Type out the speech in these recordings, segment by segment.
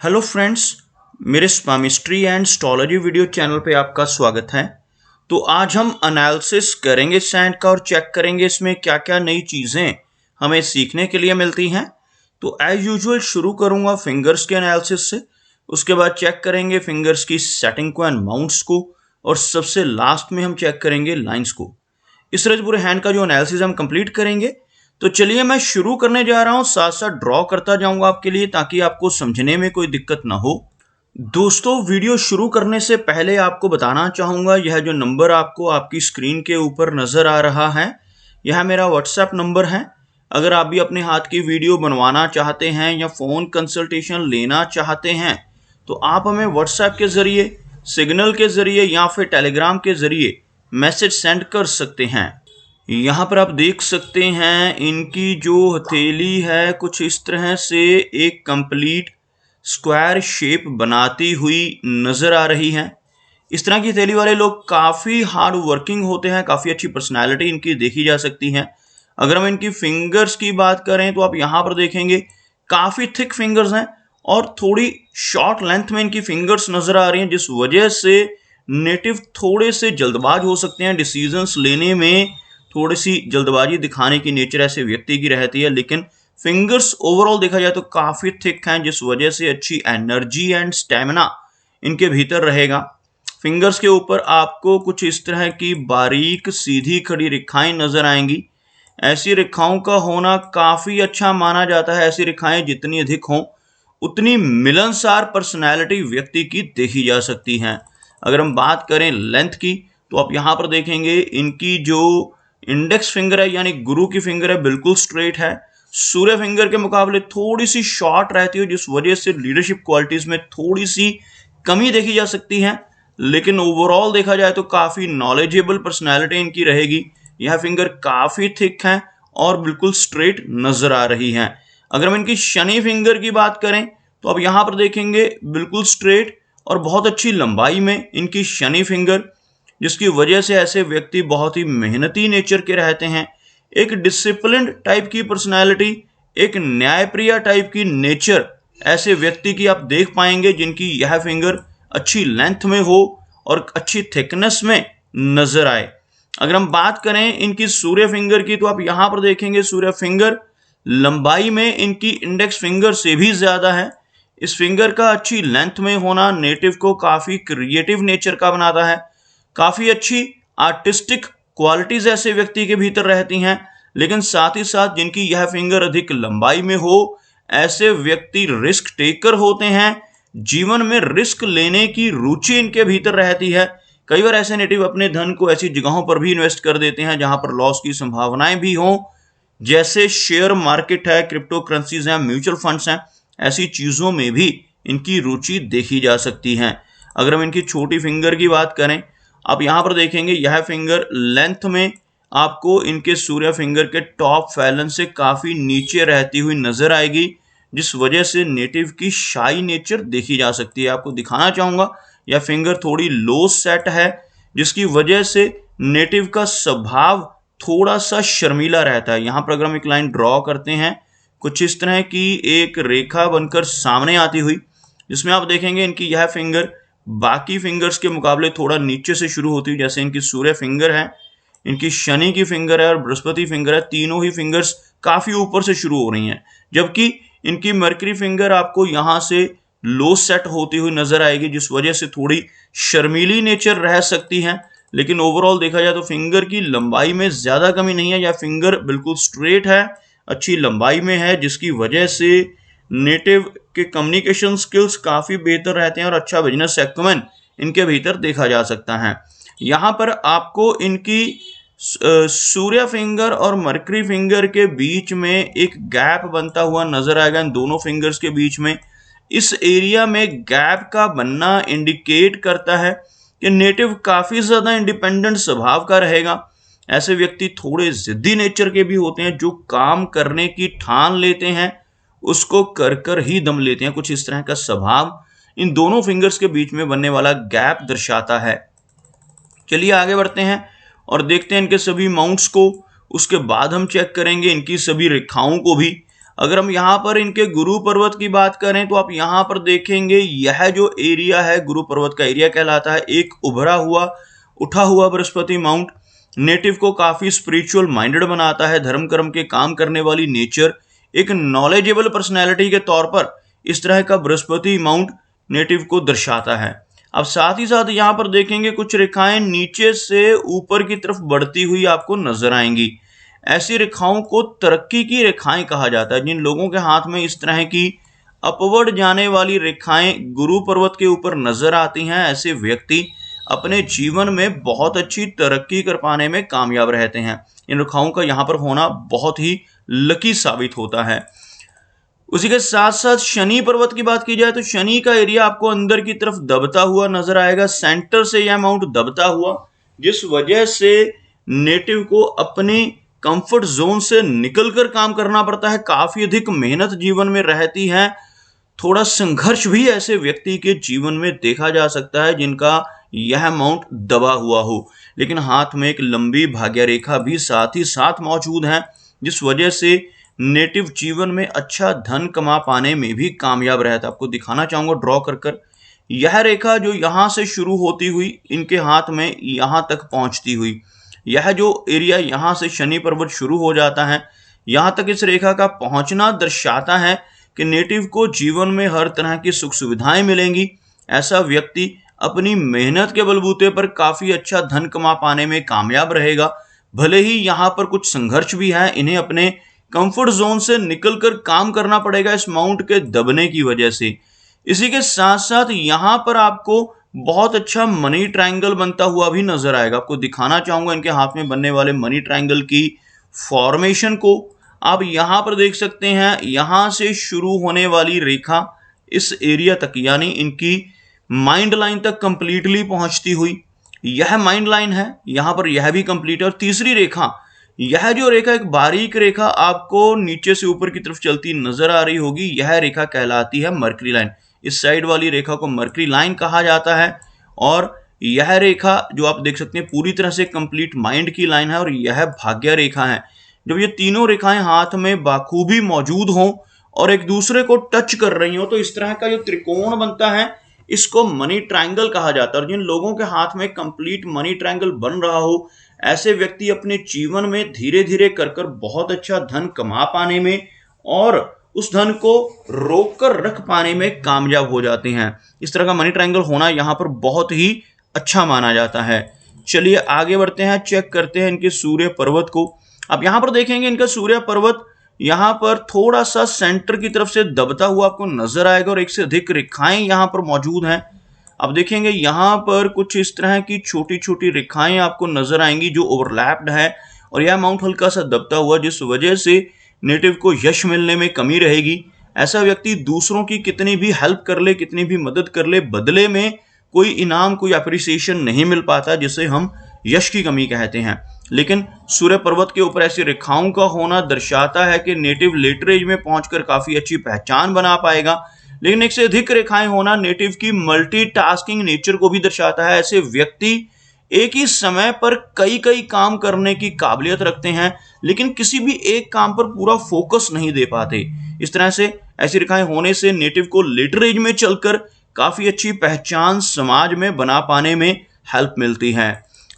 Hello friends, मेरे स्पामिस्ट्री and astrology video channel पे आपका स्वागत है। तो आज हम एनालिसिस करेंगे सैंड का और चेक करेंगे इसमें क्या क्या नई चीज़ें हमें सीखने के लिए मिलती हैं। तो एज यूजुअल शुरू करूंगा फिंगर्स के एनालिसिस से, उसके बाद चेक करेंगे फिंगर्स की सेटिंग को एंड माउंट्स को, और सबसे लास्ट में हम चेक करेंगे लाइंस को। इस तरह से पूरे हैंड का जो एनालिसिस हम कंप्लीट करेंगे। तो चलिए मैं शुरू करने जा रहा हूं, साथ साथ ड्रॉ करता जाऊंगा आपके लिए ताकि आपको समझने में कोई दिक्कत ना हो। दोस्तों, वीडियो शुरू करने से पहले आपको बताना चाहूंगा, यह जो नंबर आपको आपकी स्क्रीन के ऊपर नजर आ रहा है, यह मेरा व्हाट्सएप नंबर है। अगर आप भी अपने हाथ की वीडियो बनवाना चाहते हैं या फ़ोन कंसल्टेशन लेना चाहते हैं तो आप हमें व्हाट्सएप के ज़रिए, सिग्नल के ज़रिए या फिर टेलीग्राम के ज़रिए मैसेज सेंड कर सकते हैं। यहाँ पर आप देख सकते हैं इनकी जो हथेली है कुछ इस तरह से एक कंप्लीट स्क्वायर शेप बनाती हुई नज़र आ रही है। इस तरह की हथेली वाले लोग काफ़ी हार्ड वर्किंग होते हैं, काफ़ी अच्छी पर्सनालिटी इनकी देखी जा सकती है। अगर हम इनकी फिंगर्स की बात करें तो आप यहाँ पर देखेंगे काफ़ी थिक फिंगर्स हैं और थोड़ी शॉर्ट लेंथ में इनकी फिंगर्स नज़र आ रही हैं, जिस वजह से नेटिव थोड़े से जल्दबाज हो सकते हैं। डिसीजंस लेने में थोड़ी सी जल्दबाजी दिखाने की नेचर ऐसे व्यक्ति की रहती है, लेकिन फिंगर्स ओवरऑल देखा जाए तो काफ़ी थिक हैं, जिस वजह से अच्छी एनर्जी एंड स्टेमिना इनके भीतर रहेगा। फिंगर्स के ऊपर आपको कुछ इस तरह की बारीक सीधी खड़ी रेखाएं नजर आएंगी। ऐसी रेखाओं का होना काफ़ी अच्छा माना जाता है। ऐसी रेखाएं जितनी अधिक हों उतनी मिलनसार पर्सनैलिटी व्यक्ति की देखी जा सकती हैं। अगर हम बात करें लेंथ की तो आप यहाँ पर देखेंगे इनकी जो इंडेक्स फिंगर है यानी गुरु की फिंगर है बिल्कुल स्ट्रेट है। सूर्य फिंगर के मुकाबले थोड़ी सी शॉर्ट रहती है, जिस वजह से लीडरशिप क्वालिटीज में थोड़ी सी कमी देखी जा सकती है, लेकिन ओवरऑल देखा जाए तो काफ़ी नॉलेजेबल पर्सनैलिटी इनकी रहेगी। यह फिंगर काफ़ी थिक है और बिल्कुल स्ट्रेट नज़र आ रही है। अगर हम इनकी शनि फिंगर की बात करें तो आप यहाँ पर देखेंगे बिल्कुल स्ट्रेट और बहुत अच्छी लंबाई में इनकी शनि फिंगर, जिसकी वजह से ऐसे व्यक्ति बहुत ही मेहनती नेचर के रहते हैं। एक डिसिप्लिन्ड टाइप की पर्सनालिटी, एक न्यायप्रिय टाइप की नेचर ऐसे व्यक्ति की आप देख पाएंगे जिनकी यह फिंगर अच्छी लेंथ में हो और अच्छी थिकनेस में नजर आए। अगर हम बात करें इनकी सूर्य फिंगर की तो आप यहाँ पर देखेंगे सूर्य फिंगर लंबाई में इनकी इंडेक्स फिंगर से भी ज़्यादा है। इस फिंगर का अच्छी लेंथ में होना नेटिव को काफ़ी क्रिएटिव नेचर का बनाता है। काफ़ी अच्छी आर्टिस्टिक क्वालिटीज़ ऐसे व्यक्ति के भीतर रहती हैं, लेकिन साथ ही साथ जिनकी यह फिंगर अधिक लंबाई में हो, ऐसे व्यक्ति रिस्क टेकर होते हैं। जीवन में रिस्क लेने की रुचि इनके भीतर रहती है। कई बार ऐसे नेटिव अपने धन को ऐसी जगहों पर भी इन्वेस्ट कर देते हैं जहां पर लॉस की संभावनाएं भी हों, जैसे शेयर मार्केट है, क्रिप्टो करेंसीज हैं, म्यूचुअल फंड्स हैं। ऐसी चीज़ों में भी इनकी रुचि देखी जा सकती है। अगर हम इनकी छोटी फिंगर की बात करें, आप यहाँ पर देखेंगे यह फिंगर लेंथ में आपको इनके सूर्य फिंगर के टॉप फैलन से काफ़ी नीचे रहती हुई नजर आएगी, जिस वजह से नेटिव की शाई नेचर देखी जा सकती है। आपको दिखाना चाहूँगा यह फिंगर थोड़ी लो सेट है, जिसकी वजह से नेटिव का स्वभाव थोड़ा सा शर्मीला रहता है। यहाँ पर अगर हम एक लाइन ड्रॉ करते हैं, कुछ इस तरह की एक रेखा बनकर सामने आती हुई, जिसमें आप देखेंगे इनकी यह फिंगर बाकी फिंगर्स के मुकाबले थोड़ा नीचे से शुरू होती है। जैसे इनकी सूर्य फिंगर है, इनकी शनि की फिंगर है और बृहस्पति फिंगर है, तीनों ही फिंगर्स काफ़ी ऊपर से शुरू हो रही हैं, जबकि इनकी मरकरी फिंगर आपको यहाँ से लो सेट होती हुई नजर आएगी, जिस वजह से थोड़ी शर्मीली नेचर रह सकती है। लेकिन ओवरऑल देखा जाए तो फिंगर की लंबाई में ज़्यादा कमी नहीं है। यह फिंगर बिल्कुल स्ट्रेट है, अच्छी लंबाई में है, जिसकी वजह से नेटिव के कम्युनिकेशन स्किल्स काफ़ी बेहतर रहते हैं और अच्छा बिजनेस एक्वेन इनके भीतर देखा जा सकता है। यहाँ पर आपको इनकी सूर्य फिंगर और मरकरी फिंगर के बीच में एक गैप बनता हुआ नजर आएगा। इन दोनों फिंगर्स के बीच में इस एरिया में गैप का बनना इंडिकेट करता है कि नेटिव काफ़ी ज़्यादा इंडिपेंडेंट स्वभाव का रहेगा। ऐसे व्यक्ति थोड़े ज़िद्दी नेचर के भी होते हैं, जो काम करने की ठान लेते हैं उसको कर कर ही दम लेते हैं। कुछ इस तरह का स्वभाव इन दोनों फिंगर्स के बीच में बनने वाला गैप दर्शाता है। चलिए आगे बढ़ते हैं और देखते हैं इनके सभी माउंट्स को। उसके बाद हम चेक करेंगे इनकी सभी रेखाओं को भी। अगर हम यहाँ पर इनके गुरु पर्वत की बात करें तो आप यहाँ पर देखेंगे यह जो एरिया है गुरु पर्वत का एरिया कहलाता है। एक उभरा हुआ उठा हुआ बृहस्पति माउंट नेटिव को काफी स्पिरिचुअल माइंडेड बनाता है, धर्म कर्म के काम करने वाली नेचर, एक नॉलेजेबल पर्सनैलिटी के तौर पर इस तरह का बृहस्पति माउंट नेटिव को दर्शाता है। अब साथ ही साथ यहाँ पर देखेंगे कुछ रेखाएं नीचे से ऊपर की तरफ बढ़ती हुई आपको नजर आएंगी। ऐसी रेखाओं को तरक्की की रेखाएं कहा जाता है। जिन लोगों के हाथ में इस तरह की अपवर्ड जाने वाली रेखाएं गुरु पर्वत के ऊपर नजर आती हैं, ऐसे व्यक्ति अपने जीवन में बहुत अच्छी तरक्की कर पाने में कामयाब रहते हैं। इन रेखाओं का यहाँ पर होना बहुत ही लकी साबित होता है। उसी के साथ साथ शनि पर्वत की बात की जाए तो शनि का एरिया आपको अंदर की तरफ दबता हुआ नजर आएगा, सेंटर से यह माउंट दबता हुआ, जिस वजह से नेटिव को अपनी कंफर्ट जोन से निकलकर काम करना पड़ता है। काफी अधिक मेहनत जीवन में रहती है, थोड़ा संघर्ष भी ऐसे व्यक्ति के जीवन में देखा जा सकता है जिनका यह माउंट दबा हुआ हो, लेकिन हाथ में एक लंबी भाग्य रेखा भी साथ ही साथ मौजूद है, जिस वजह से नेटिव जीवन में अच्छा धन कमा पाने में भी कामयाब रहता है। आपको दिखाना चाहूंगा ड्रॉ कर यह रेखा जो यहां से शुरू होती हुई इनके हाथ में यहां तक पहुंचती हुई, यह जो एरिया यहां से शनि पर्वत शुरू हो जाता है यहां तक इस रेखा का पहुंचना दर्शाता है कि नेटिव को जीवन में हर तरह की सुख सुविधाएं मिलेंगी। ऐसा व्यक्ति अपनी मेहनत के बलबूते पर काफी अच्छा धन कमा पाने में कामयाब रहेगा। भले ही यहाँ पर कुछ संघर्ष भी है, इन्हें अपने कंफर्ट जोन से निकलकर काम करना पड़ेगा इस माउंट के दबने की वजह से। इसी के साथ साथ यहाँ पर आपको बहुत अच्छा मनी ट्रायंगल बनता हुआ भी नजर आएगा। आपको दिखाना चाहूंगा इनके हाथ में बनने वाले मनी ट्रायंगल की फॉर्मेशन को। आप यहाँ पर देख सकते हैं, यहाँ से शुरू होने वाली रेखा इस एरिया तक यानी इनकी माइंड लाइन तक कंप्लीटली पहुंचती हुई, यह माइंड लाइन है, यहाँ पर यह भी कंप्लीट है। और तीसरी रेखा, यह जो रेखा एक बारीक रेखा आपको नीचे से ऊपर की तरफ चलती नजर आ रही होगी, यह रेखा कहलाती है मर्करी लाइन। इस साइड वाली रेखा को मर्करी लाइन कहा जाता है। और यह रेखा जो आप देख सकते हैं पूरी तरह से कंप्लीट माइंड की लाइन है और यह भाग्य रेखा है। जब ये तीनों रेखाएं हाथ में बाखूबी मौजूद हों और एक दूसरे को टच कर रही हो तो इस तरह का जो त्रिकोण बनता है इसको मनी ट्रायंगल कहा जाता है। और जिन लोगों के हाथ में कंप्लीट मनी ट्रायंगल बन रहा हो, ऐसे व्यक्ति अपने जीवन में धीरे धीरे कर बहुत अच्छा धन कमा पाने में और उस धन को रोक कर रख पाने में कामयाब हो जाते हैं। इस तरह का मनी ट्रायंगल होना यहाँ पर बहुत ही अच्छा माना जाता है। चलिए आगे बढ़ते हैं, चेक करते हैं इनके सूर्य पर्वत को। अब यहाँ पर देखेंगे इनका सूर्य पर्वत यहाँ पर थोड़ा सा सेंटर की तरफ से दबता हुआ आपको नजर आएगा और एक से अधिक रेखाएं यहाँ पर मौजूद हैं। अब देखेंगे यहाँ पर कुछ इस तरह की छोटी छोटी रेखाएं आपको नजर आएंगी जो ओवरलैप्ड है और यह माउंट हल्का सा दबता हुआ, जिस वजह से नेटिव को यश मिलने में कमी रहेगी। ऐसा व्यक्ति दूसरों की कितनी भी हेल्प कर ले, कितनी भी मदद कर ले, बदले में कोई इनाम, कोई अप्रिसिएशन नहीं मिल पाता, जिसे हम यश की कमी कहते हैं। लेकिन सूर्य पर्वत के ऊपर ऐसी रेखाओं का होना दर्शाता है कि नेटिव लेटर एज में पहुंचकर काफी अच्छी पहचान बना पाएगा। लेकिन एक से अधिक रेखाएं होना नेटिव की मल्टीटास्किंग नेचर को भी दर्शाता है। ऐसे व्यक्ति एक ही समय पर कई काम करने की काबिलियत रखते हैं, लेकिन किसी भी एक काम पर पूरा फोकस नहीं दे पाते। इस तरह से ऐसी रेखाएं होने से नेटिव को लेटर एज में चलकर काफी अच्छी पहचान समाज में बना पाने में हेल्प मिलती है।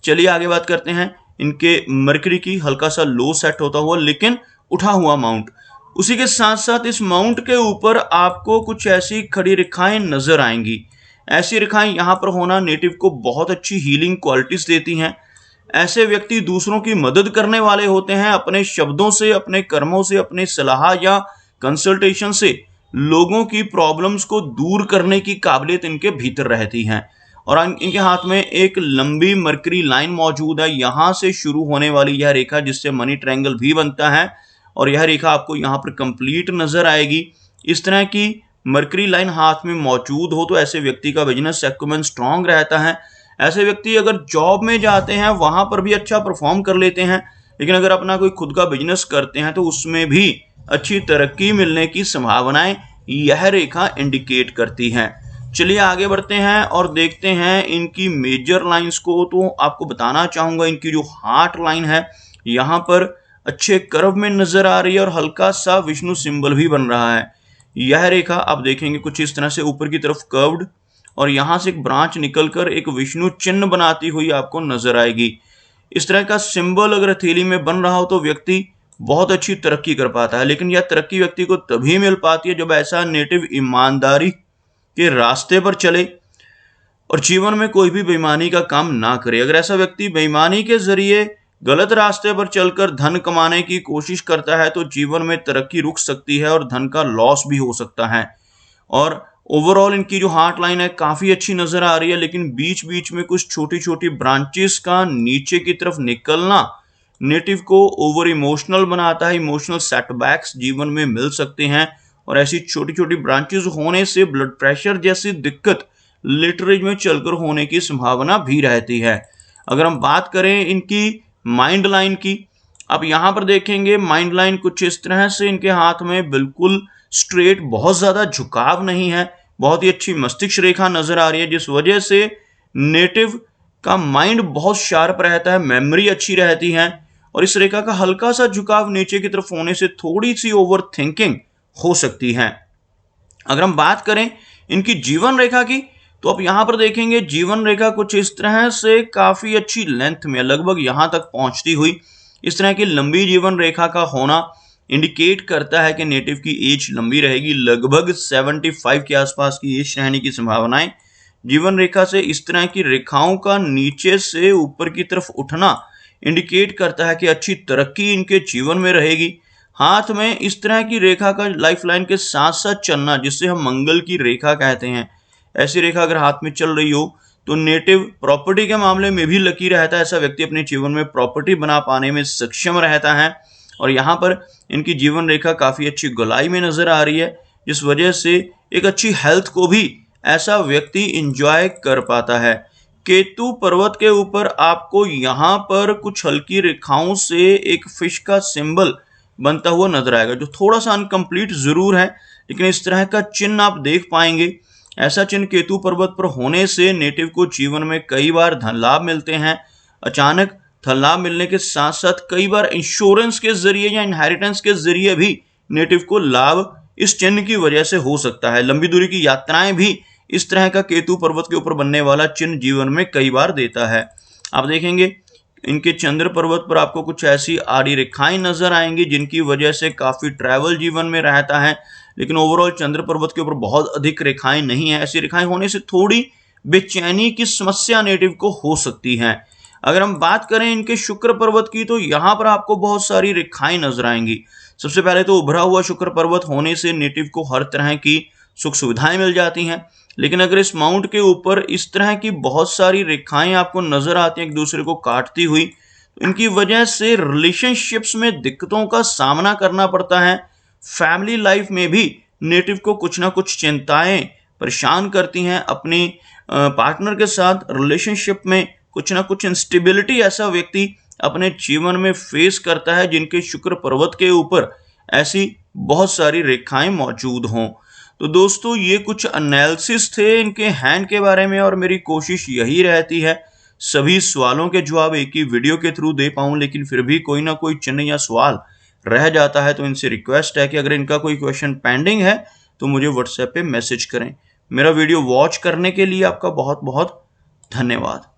चलिए आगे बात करते हैं इनके मरकरी की। हल्का सा लो सेट होता हुआ लेकिन उठा हुआ माउंट। उसी के साथ साथ इस माउंट के ऊपर आपको कुछ ऐसी खड़ी रेखाएं नजर आएंगी। ऐसी रेखाएं यहाँ पर होना नेटिव को बहुत अच्छी हीलिंग क्वालिटीज देती हैं। ऐसे व्यक्ति दूसरों की मदद करने वाले होते हैं। अपने शब्दों से, अपने कर्मों से, अपने सलाह या कंसल्टेशन से लोगों की प्रॉब्लम्स को दूर करने की काबिलियत इनके भीतर रहती है। और इनके हाथ में एक लंबी मरकरी लाइन मौजूद है, यहाँ से शुरू होने वाली यह रेखा जिससे मनी ट्रायंगल भी बनता है और यह रेखा आपको यहाँ पर कंप्लीट नजर आएगी। इस तरह की मरकरी लाइन हाथ में मौजूद हो तो ऐसे व्यक्ति का बिजनेस एक्यूमेन स्ट्रांग रहता है। ऐसे व्यक्ति अगर जॉब में जाते हैं वहां पर भी अच्छा परफॉर्म कर लेते हैं, लेकिन अगर अपना कोई खुद का बिजनेस करते हैं तो उसमें भी अच्छी तरक्की मिलने की संभावनाएं यह रेखा इंडिकेट करती है। चलिए आगे बढ़ते हैं और देखते हैं इनकी मेजर लाइंस को। तो आपको बताना चाहूंगा इनकी जो हार्ट लाइन है यहाँ पर अच्छे कर्व में नजर आ रही है और हल्का सा विष्णु सिंबल भी बन रहा है। यह रेखा आप देखेंगे कुछ इस तरह से ऊपर की तरफ कर्व्ड और यहां से एक ब्रांच निकलकर एक विष्णु चिन्ह बनाती हुई आपको नजर आएगी। इस तरह का सिंबल अगर हथेली में बन रहा हो तो व्यक्ति बहुत अच्छी तरक्की कर पाता है, लेकिन यह तरक्की व्यक्ति को तभी मिल पाती है जब ऐसा नेटिव ईमानदारी के रास्ते पर चले और जीवन में कोई भी बेईमानी का काम ना करे। अगर ऐसा व्यक्ति बेईमानी के जरिए गलत रास्ते पर चलकर धन कमाने की कोशिश करता है तो जीवन में तरक्की रुक सकती है और धन का लॉस भी हो सकता है। और ओवरऑल इनकी जो हार्ट लाइन है काफी अच्छी नजर आ रही है, लेकिन बीच बीच में कुछ छोटी छोटी ब्रांचेस का नीचे की तरफ निकलना नेटिव को ओवर इमोशनल बनाता है। इमोशनल सेटबैक्स जीवन में मिल सकते हैं और ऐसी छोटी छोटी ब्रांचेस होने से ब्लड प्रेशर जैसी दिक्कत लेटर एज में चलकर होने की संभावना भी रहती है। अगर हम बात करें इनकी माइंड लाइन की, आप यहां पर देखेंगे माइंड लाइन कुछ इस तरह से इनके हाथ में बिल्कुल स्ट्रेट, बहुत ज्यादा झुकाव नहीं है, बहुत ही अच्छी मस्तिष्क रेखा नजर आ रही है, जिस वजह से नेटिव का माइंड बहुत शार्प रहता है, मेमोरी अच्छी रहती है और इस रेखा का हल्का सा झुकाव नीचे की तरफ होने से थोड़ी सी ओवर थिंकिंग हो सकती है। अगर हम बात करें इनकी जीवन रेखा की तो आप यहां पर देखेंगे जीवन रेखा कुछ इस तरह से काफी अच्छी लेंथ में लगभग यहां तक पहुंचती हुई, इस तरह की लंबी जीवन रेखा का होना इंडिकेट करता है कि नेटिव की एज लंबी रहेगी। लगभग 75 के आसपास की एज रहने की संभावनाएं जीवन रेखा से इस तरह की रेखाओं का नीचे से ऊपर की तरफ उठना इंडिकेट करता है कि अच्छी तरक्की इनके जीवन में रहेगी। हाथ में इस तरह की रेखा का लाइफ लाइन के साथ साथ चलना, जिससे हम मंगल की रेखा कहते हैं, ऐसी रेखा अगर हाथ में चल रही हो तो नेटिव प्रॉपर्टी के मामले में भी लकी रहता है। ऐसा व्यक्ति अपने जीवन में प्रॉपर्टी बना पाने में सक्षम रहता है और यहाँ पर इनकी जीवन रेखा काफी अच्छी गोलाई में नजर आ रही है, जिस वजह से एक अच्छी हेल्थ को भी ऐसा व्यक्ति इंजॉय कर पाता है। केतु पर्वत के ऊपर आपको यहाँ पर कुछ हल्की रेखाओं से एक फिश का सिंबल बनता हुआ नजर आएगा, जो थोड़ा सा अनकंप्लीट जरूर है, लेकिन इस तरह का चिन्ह आप देख पाएंगे। ऐसा चिन्ह केतु पर्वत पर होने से नेटिव को जीवन में कई बार धन लाभ मिलते हैं। अचानक धन लाभ मिलने के साथ साथ कई बार इंश्योरेंस के जरिए या इनहेरिटेंस के जरिए भी नेटिव को लाभ इस चिन्ह की वजह से हो सकता है। लंबी दूरी की यात्राएं भी इस तरह का केतु पर्वत के ऊपर बनने वाला चिन्ह जीवन में कई बार देता है। आप देखेंगे इनके चंद्र पर्वत पर आपको कुछ ऐसी आड़ी रेखाएं नजर आएंगी जिनकी वजह से काफी ट्रैवल जीवन में रहता है, लेकिन ओवरऑल चंद्र पर्वत के ऊपर बहुत अधिक रेखाएं नहीं है। ऐसी रेखाएं होने से थोड़ी बेचैनी की समस्या नेटिव को हो सकती है। अगर हम बात करें इनके शुक्र पर्वत की तो यहाँ पर आपको बहुत सारी रेखाएं नजर आएंगी। सबसे पहले तो उभरा हुआ शुक्र पर्वत होने से नेटिव को हर तरह की सुख सुविधाएं मिल जाती हैं, लेकिन अगर इस माउंट के ऊपर इस तरह की बहुत सारी रेखाएं आपको नजर आती हैं एक दूसरे को काटती हुई, तो इनकी वजह से रिलेशनशिप्स में दिक्कतों का सामना करना पड़ता है। फैमिली लाइफ में भी नेटिव को कुछ ना कुछ चिंताएं परेशान करती हैं। अपनी पार्टनर के साथ रिलेशनशिप में कुछ ना कुछ इंस्टेबिलिटी ऐसा व्यक्ति अपने जीवन में फेस करता है जिनके शुक्र पर्वत के ऊपर ऐसी बहुत सारी रेखाएं मौजूद हों। तो दोस्तों ये कुछ एनालिसिस थे इनके हैंड के बारे में और मेरी कोशिश यही रहती है सभी सवालों के जवाब एक ही वीडियो के थ्रू दे पाऊं, लेकिन फिर भी कोई ना कोई चिन्ह या सवाल रह जाता है तो इनसे रिक्वेस्ट है कि अगर इनका कोई क्वेश्चन पेंडिंग है तो मुझे व्हाट्सएप पे मैसेज करें। मेरा वीडियो वॉच करने के लिए आपका बहुत बहुत धन्यवाद।